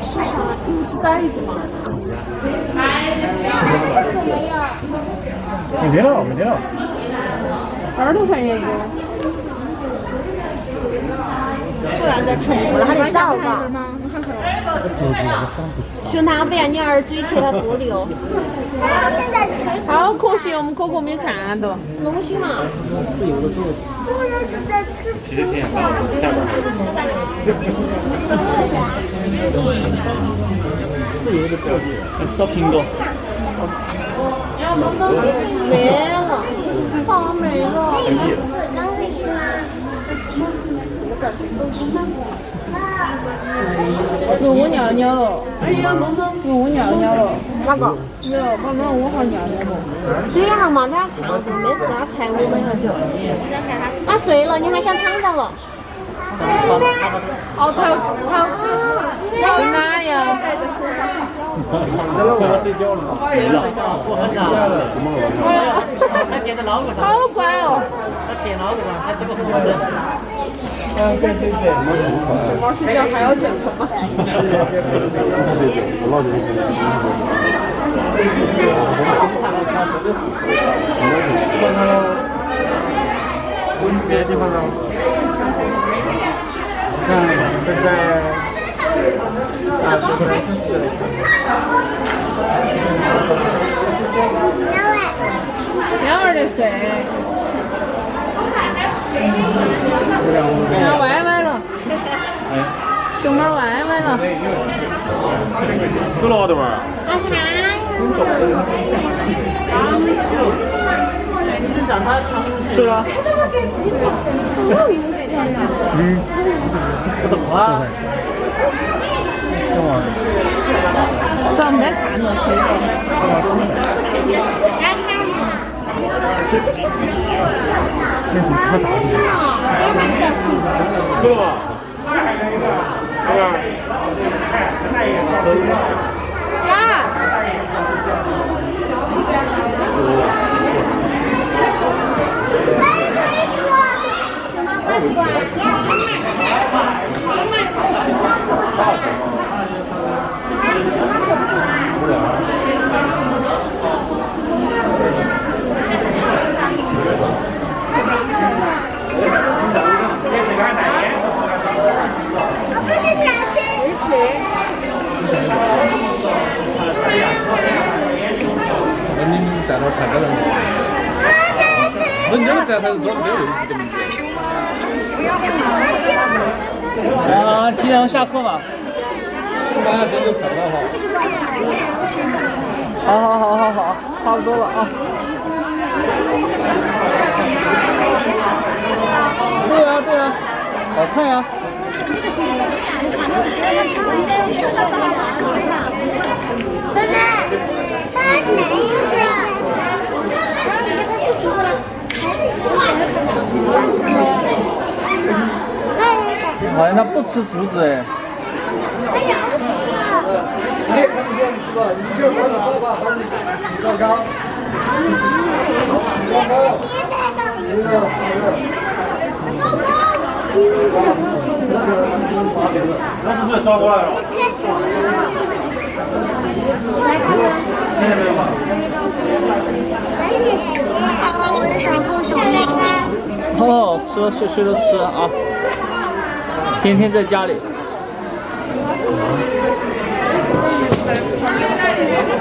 吃啥？吃袋子吗？没得了，没得了。20块钱一个。不然在成都了，还得找吧。熊他不要你儿嘴贴他肚里哦。好可惜，我们哥哥没看到。东西嘛。吃油的猪。皮皮下边。吃油的猪，找苹果。没了，放没了。问我尿尿了，哎呀，问我尿尿了，哪个？有，妈妈我好尿尿了。对呀嘛，他看了就没事，他踩我们很久。他睡了，你还想躺着了？哦，他哪样？带在身上睡觉。睡觉了吗？我很高。他垫在脑壳上。好乖哦。他垫脑壳上，他这个胡子。对。是猫睡觉还要健康吗？别的地方呢？看现在啊，这个鸟儿在睡。鸟歪歪了。熊猫歪歪了。走了对吧？是啊。不懂啊。咱没看到谁了。够了吧？是吧？你站那看个人。人家在台上说没有认识的名字。啊，今天下课嘛。大家这就看到哈。好，差不多了啊。对啊，好看呀。奶奶，他哪一个？好像他不吃竹子哎。那是不是招过来了？哦，吃了睡了吃啊，天天在家里。